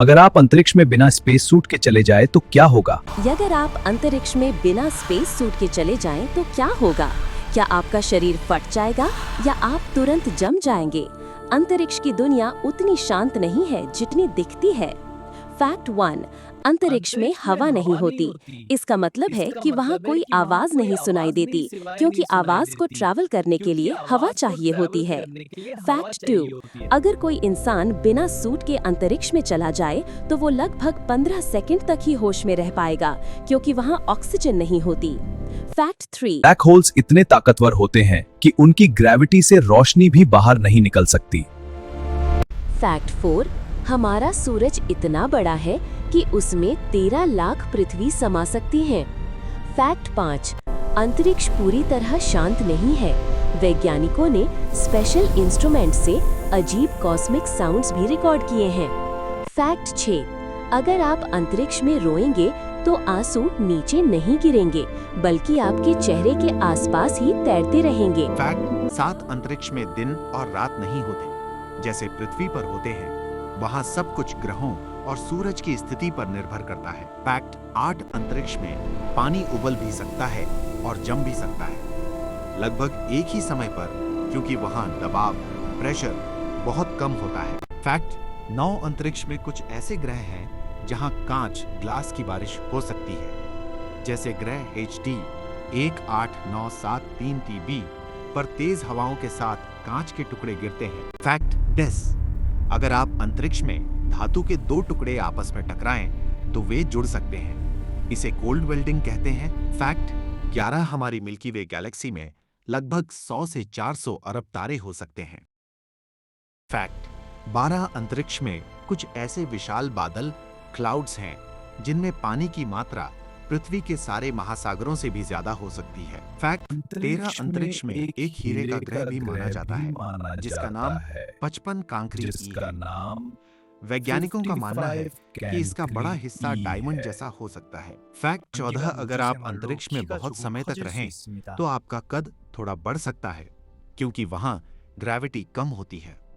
अगर आप अंतरिक्ष में बिना स्पेस सूट के चले जाए तो क्या होगा? अगर आप अंतरिक्ष में बिना स्पेस सूट के चले जाएं तो क्या होगा? क्या आपका शरीर फट जाएगा या आप तुरंत जम जाएंगे? अंतरिक्ष की दुनिया उतनी शांत नहीं है जितनी दिखती है। फैक्ट 1, अंतरिक्ष में हवा नहीं होती। इसका मतलब है कि वहाँ कोई आवाज नहीं सुनाई देती, क्योंकि आवाज को ट्रैवल करने के लिए हवा चाहिए होती है। फैक्ट 2, अगर कोई इंसान बिना सूट के अंतरिक्ष में चला जाए तो वो लगभग 15 सेकंड तक ही होश में रह पाएगा, क्योंकि वहाँ ऑक्सीजन नहीं होती। फैक्ट 3, ब्लैक होल्स इतने ताकतवर होते हैं कि उनकी ग्रेविटी से रोशनी भी बाहर नहीं निकल सकती। फैक्ट 4, हमारा सूरज इतना बड़ा है कि उसमें 13 लाख पृथ्वी समा सकती हैं। फैक्ट 5, अंतरिक्ष पूरी तरह शांत नहीं है। वैज्ञानिकों ने स्पेशल इंस्ट्रूमेंट से अजीब कॉस्मिक साउंड्स भी रिकॉर्ड किए हैं। फैक्ट 6, अगर आप अंतरिक्ष में रोएंगे तो आंसू नीचे नहीं गिरेंगे, बल्कि आपके चेहरे के आसपास ही तैरते रहेंगे। फैक्ट 7, अंतरिक्ष में दिन और रात नहीं होते जैसे पृथ्वी पर होते हैं। वहाँ सब कुछ ग्रहों और सूरज की स्थिति पर निर्भर करता है। फैक्ट 8, अंतरिक्ष में पानी उबल भी सकता है और जम भी सकता है, लगभग एक ही समय पर, क्योंकि वहाँ दबाव प्रेशर बहुत कम होता है। फैक्ट 9, अंतरिक्ष में कुछ ऐसे ग्रह हैं जहाँ कांच ग्लास की बारिश हो सकती है, जैसे ग्रह HD 18973 पर तेज हवाओं के साथ कांच के टुकड़े गिरते हैं। फैक्ट 10, अगर आप अंतरिक्ष में धातु के 2 टुकड़े आपस में टकराएं तो वे जुड़ सकते हैं, इसे कोल्ड वेल्डिंग कहते हैं। फैक्ट 11, हमारी मिल्की वे गैलेक्सी में लगभग 100 से 400 अरब तारे हो सकते हैं। फैक्ट 12, अंतरिक्ष में कुछ ऐसे विशाल बादल क्लाउड्स हैं जिनमें पानी की मात्रा पृथ्वी के सारे महासागरों से भी ज्यादा हो सकती है। फैक्ट 13, अंतरिक्ष में एक हीरे का ग्रह भी माना जाता है जिसका नाम 55 कांकरी है। वैज्ञानिकों का मानना है कि इसका बड़ा हिस्सा डायमंड जैसा हो सकता है। फैक्ट 14, अगर आप अंतरिक्ष में बहुत समय तक रहें तो आपका कद थोड़ा बढ़ सकता है, क्योंकि वहां ग्रेविटी कम होती है।